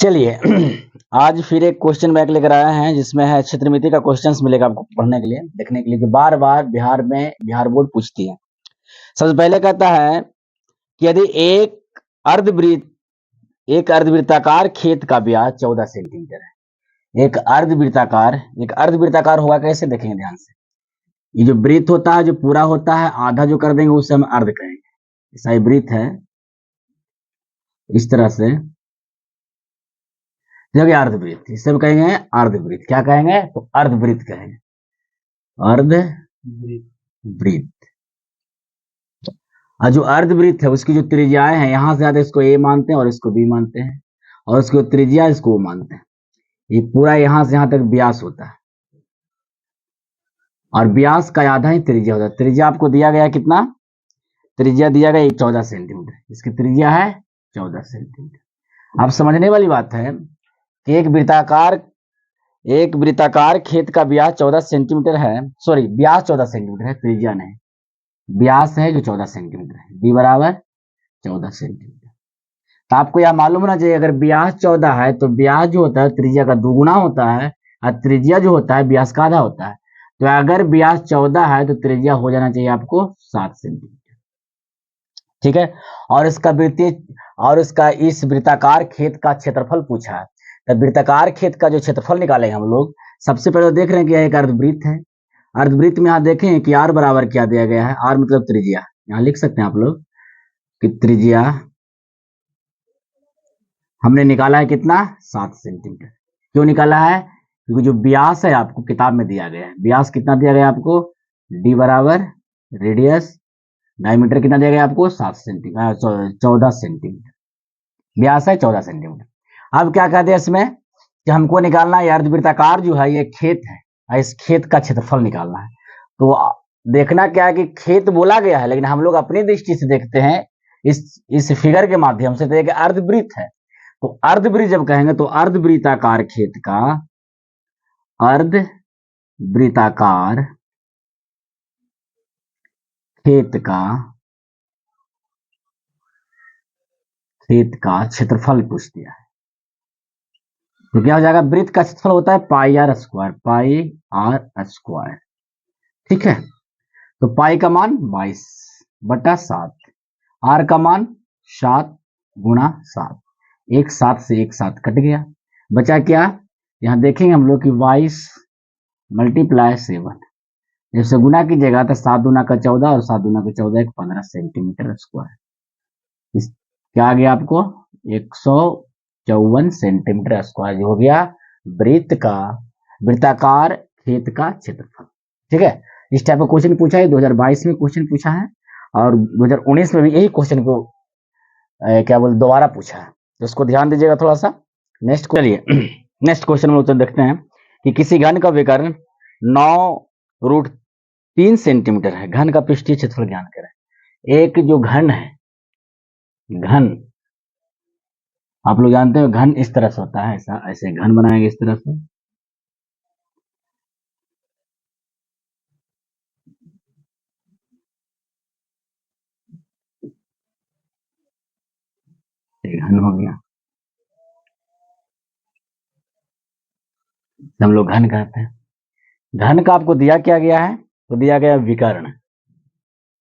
चलिए आज फिर एक क्वेश्चन बैक लेकर आए हैं जिसमें है क्षेत्रमिति का क्वेश्चंस मिलेगा आपको पढ़ने के लिए, देखने के लिए कि बार बार बिहार बोर्ड पूछती है। सबसे पहले कहता है कि यदि एक अर्धवृत्ताकार खेत का व्यास 14 सेंटीमीटर है। एक अर्धवृत्ताकार होगा कैसे, देखेंगे ध्यान से। ये जो वृत्त होता है, जो पूरा होता है, आधा जो कर देंगे उसे हम अर्ध कहेंगे। ऐसा वृत्त है इस तरह से, जब ये अर्धवृत्त, इसे हम कहेंगे अर्धवृत्त। क्या कहेंगे? तो अर्धवृत्त कहेंगे, अर्धवृत्त। और जो अर्धवृत्त है उसकी जो त्रिज्याएं हैं, यहां से ज्यादा इसको ए मानते हैं और इसको बी मानते हैं, और उसकी त्रिज्या इसको ओ मानते हैं। ये पूरा यहां से यहां तक व्यास होता है, और व्यास का आधा ही त्रिज्या होता है। त्रिज्या आपको दिया गया कितना? त्रिज्या दिया गया 14 सेंटीमीटर। इसकी त्रिज्या है 14 सेंटीमीटर। अब समझने वाली बात है कि एक वृत्ताकार खेत का व्यास 14 सेंटीमीटर है, सॉरी व्यास 14 सेंटीमीटर है, त्रिज्या नहीं, व्यास है जो 14 सेंटीमीटर है, d बराबर 14 सेंटीमीटर। तो आपको यह मालूम होना चाहिए, अगर व्यास 14 है तो व्यास जो होता है त्रिज्या का दुगुना होता है, और त्रिज्या जो होता है व्यास का आधा होता है। तो अगर व्यास 14 है तो त्रिज्या हो जाना चाहिए आपको 7 सेंटीमीटर। ठीक है। और इसका इस वृत्ताकार खेत का क्षेत्रफल पूछा है। तो वृत्ताकार खेत का जो क्षेत्रफल निकालेंगे हम लोग, सबसे पहले देख रहे हैं कि यह एक अर्धवृत्त है। अर्धवृत्त में यहाँ देखें कि r बराबर क्या दिया गया है, r मतलब त्रिज्या। यहाँ लिख सकते हैं आप लोग कि त्रिज्या हमने निकाला है कितना? 7 सेंटीमीटर। क्यों निकाला है? क्योंकि जो व्यास है आपको किताब में दिया गया है, व्यास कितना दिया गया आपको? d बराबर रेडियस, डायमीटर कितना दिया गया आपको? 14 सेंटीमीटर। व्यास है 14 सेंटीमीटर। अब क्या कहते हैं इसमें कि हमको निकालना है अर्धवृत्ताकार जो है ये खेत है, इस खेत का क्षेत्रफल निकालना है। तो देखना क्या है कि खेत बोला गया है, लेकिन हम लोग अपनी दृष्टि से देखते हैं इस फिगर के माध्यम से, तो एक अर्धवृत्त है। तो अर्धवृत्त जब कहेंगे तो अर्धवृत्ताकार खेत का क्षेत्रफल पूछ दिया है। तो क्या हो जाएगा? वृत्त का क्षेत्रफल होता है पाई आर स्क्वायर। ठीक है। तो पाई का मान 22/7, आर का मान 7 गुणा 7, एक 7 से एक 7 कट गया, बचा क्या? यहां देखेंगे हम लोग कि 22 × 7, जैसे गुना कीजिएगा तो 7 दूना का 14 और 7 दूना का 14, 15 सेंटीमीटर स्क्वायर। क्या आ गया आपको? 154 सेंटीमीटर स्क्वायर जो हो गया वृत्ताकार खेत का क्षेत्रफल। ठीक है। इस टाइप का क्वेश्चन पूछा है, 2022 में क्वेश्चन पूछा है, और 2019 में भी यही क्वेश्चन को क्या बोलते दोबारा पूछा है, तो उसको ध्यान दीजिएगा थोड़ा सा। चलिए नेक्स्ट क्वेश्चन में उत्तर देखते हैं कि किसी घन का विकर्ण 9√3 सेंटीमीटर है, घन का पृष्ठीय क्षेत्रफल ज्ञात करें। एक जो घन है, घन आप लोग जानते हो घन इस तरह से होता है, ऐसे घन बनाएंगे इस तरह से, घन हो गया, हम लोग घन कहते हैं। घन का आपको दिया क्या गया है? तो दिया गया विकर्ण।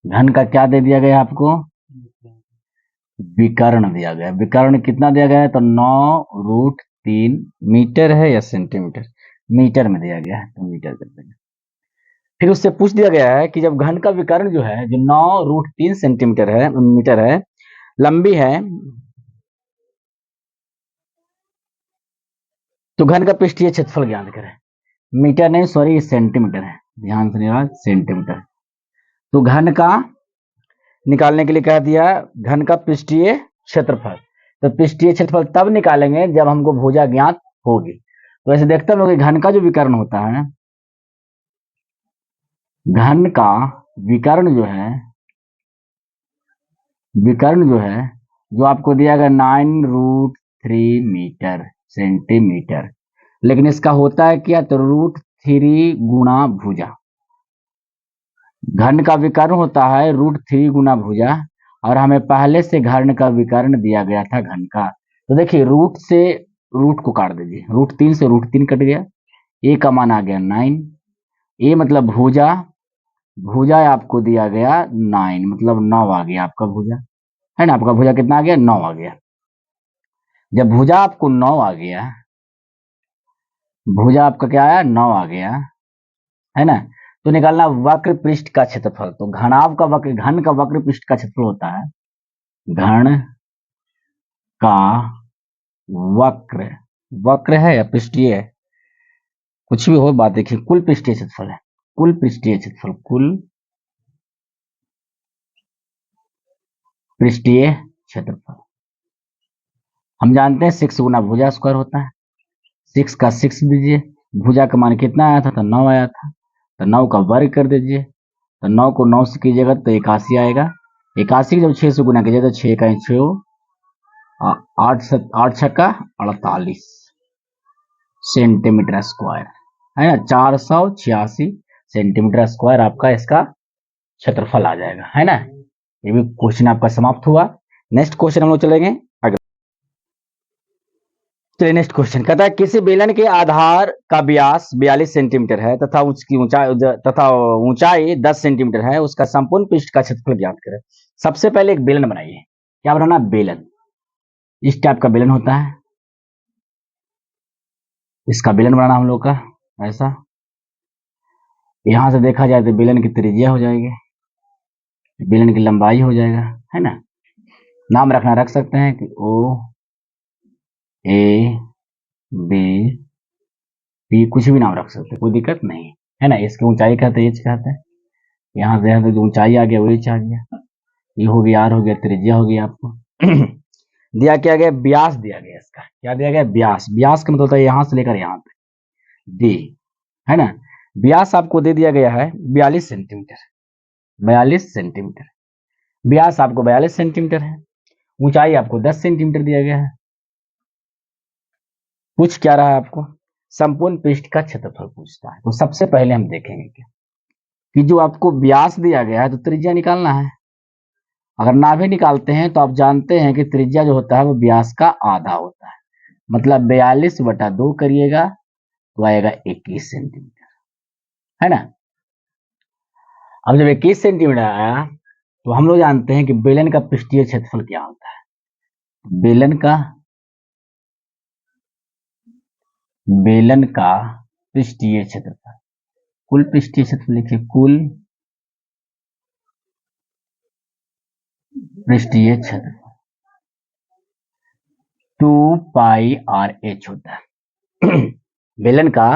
घन का क्या दे दिया गया आपको? विकर्ण दिया गया। विकर्ण कितना दिया गया है? तो 9√3 मीटर है या सेंटीमीटर? मीटर में दिया गया है, तो मीटर कर देंगे। फिर उससे पूछ दिया गया है कि जब घन का विकर्ण जो है, जो 9√3 सेंटीमीटर है, मीटर है, लंबी है, तो घन का पृष्ठीय क्षेत्रफल ज्ञात करें। मीटर नहीं, सॉरी सेंटीमीटर है, ध्यान से नहीं, सेंटीमीटर। तो घन का निकालने के लिए कह दिया घन का पृष्ठीय क्षेत्रफल। तो पृष्ठीय क्षेत्रफल तब निकालेंगे जब हमको भुजा ज्ञात होगी। तो ऐसे देखते हैं घन का जो विकर्ण होता है, घन का विकर्ण जो है जो आपको दिया गया 9√3 मीटर सेंटीमीटर, लेकिन इसका होता है क्या? तो √3 गुणा भुजा। घन का विकर्ण होता है √3 गुना भुजा, और हमें पहले से घन का विकर्ण दिया गया था घन का। तो देखिए रूट से रूट को काट दीजिए, रूट 3 से रूट 3 कट गया, ए का मान आ गया 9, ए मतलब भुजा, भुजा आपको दिया गया 9 मतलब 9 आ गया आपका भुजा, है ना, आपका भुजा कितना आ गया 9 आ गया। जब भुजा आपको 9 आ गया, भुजा आपका क्या आया 9 आ गया, है ना, तो निकालना वक्र पृष्ठ का क्षेत्रफल। तो घनाभ का वक्र, घन का वक्र पृष्ठ का क्षेत्रफल होता है घन का वक्र, वक्र है या पृष्ठीय है, कुछ भी हो बात देखिए, कुल पृष्ठीय क्षेत्रफल है, कुल पृष्ठीय क्षेत्रफल, कुल पृष्ठीय क्षेत्रफल। हम जानते हैं 6 गुना भुजा स्क्वायर होता है, 6 का 6 दीजिए, भुजा का मान कितना आया था, तो 9 आया था, तो 9 का वर्ग कर दीजिए, तो 9 को 9 से कीजिएगा तो 81 आएगा, 81 जब 6 से गुना कीजिए तो 6 का 6, 8 छक्का 48 सेंटीमीटर स्क्वायर, है ना, 486 सेंटीमीटर स्क्वायर आपका इसका क्षेत्रफल आ जाएगा, है ना। ये भी क्वेश्चन आपका समाप्त हुआ। नेक्स्ट क्वेश्चन हम लोग चलेंगे अगला। चलिए नेक्स्ट क्वेश्चन कहता है किसी बेलन के आधार का व्यास 42 सेंटीमीटर है तथा उसकी ऊंचाई 10 सेंटीमीटर है, उसका संपूर्ण पृष्ठ का क्षेत्रफल ज्ञात करें। सबसे पहले एक बेलन बनाइए, क्या बनाना, बेलन, इस टाइप का बेलन होता है, इसका बेलन बनाना हम लोग का ऐसा, यहां से देखा जाए तो बेलन की त्रिज्या हो जाएगी, बेलन की लंबाई हो जाएगा, है ना। नाम रखना रख सकते हैं कि ओ ए बी पी, कुछ भी नाम रख सकते हैं, कोई दिक्कत नहीं, है ना। इसकी ऊंचाई कहते हैं, एच कहते हैं, यहाँ से जो ऊंचाई आ गया वो एच आ गया, ये हो गया आर हो गया, त्रिज्या हो गया आपको दिया क्या गया, व्यास दिया गया, इसका क्या दिया गया, व्यास, व्यास का मतलब होता है यहां से लेकर यहां तक डी, है ना। व्यास आपको दे दिया गया है 42 सेंटीमीटर, 42 सेंटीमीटर, व्यास आपको 42 सेंटीमीटर है, ऊंचाई आपको 10 सेंटीमीटर दिया गया है। पूछ क्या रहा है आपको, संपूर्ण पृष्ठ का क्षेत्रफल पूछता है। तो सबसे पहले हम देखेंगे क्या कि जो आपको व्यास दिया गया है तो त्रिज्या निकालना है। अगर ना भी निकालते हैं तो आप जानते हैं कि त्रिज्या जो होता है वो व्यास का आधा होता है, मतलब 42/2 करिएगा तो आएगा 21 सेंटीमीटर, है ना। अब जब 21 सेंटीमीटर आया तो हम लोग जानते हैं कि बेलन का पृष्ठीय क्षेत्रफल क्या होता है, बेलन का पृष्ठीय क्षेत्रफल, कुल पृष्ठीय क्षेत्रफल लिखिए, कुल पृष्ठीय क्षेत्रफल 2πr/h होता है बेलन का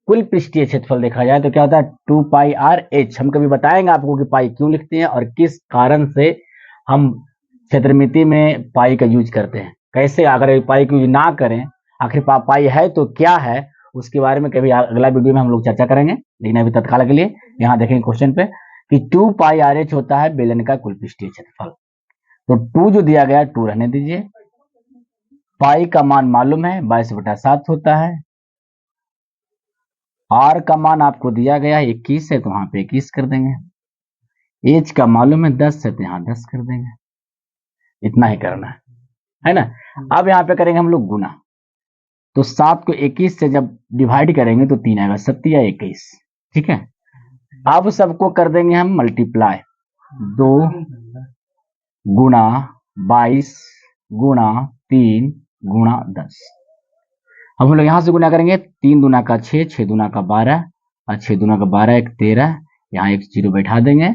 कुल पृष्ठीय क्षेत्रफल देखा जाए तो क्या होता है 2πr/h। हम कभी बताएंगे आपको कि पाई क्यों लिखते हैं और किस कारण से हम क्षेत्रमिति में पाई का यूज करते हैं, कैसे अगर पाई का यूज ना करें आखिर पाई है तो क्या है, उसके बारे में कभी अगला वीडियो में हम लोग चर्चा करेंगे। लेकिन अभी तत्काल के लिए यहाँ देखेंगे क्वेश्चन पे कि 2πr/h होता है बेलन का कुल पृष्ठीय क्षेत्रफल। तो 2 जो दिया गया 2 रहने दीजिए, पाई का मान मालूम है 22/7 होता है, आर का मान आपको दिया गया है 21 है तो वहां पे 21 कर देंगे, एच का मालूम है 10 है तो यहाँ 10 कर देंगे, इतना ही करना है ना। अब यहाँ पे करेंगे हम लोग गुना, तो 7 को 21 से जब डिवाइड करेंगे तो 3 आएगा, 7 या 21, ठीक है। अब सबको कर देंगे हम मल्टीप्लाई, 2 गुना 22 गुना 3 गुना 10। अब हम लोग यहां से गुना करेंगे, 3 दूना का 6, 6 दूना का 12 और 6 दूना का 12 एक 13, यहाँ एक जीरो बैठा देंगे,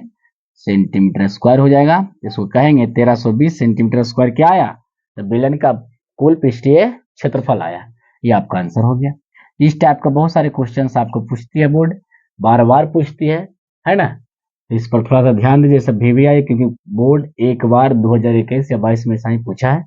सेंटीमीटर स्क्वायर हो जाएगा। इसको कहेंगे 1320 सेंटीमीटर स्क्वायर क्या आया, तो बेलन का कुल पृष्ठीय क्षेत्रफल आया। ये आपका आंसर हो गया। इस टाइप का बहुत सारे क्वेश्चंस आपको पूछती है बोर्ड, बार बार पूछती है ना। इस पर थोड़ा सा ध्यान दीजिए सब भी आए, क्योंकि बोर्ड एक बार 2021 या 22 में ऐसा ही पूछा है।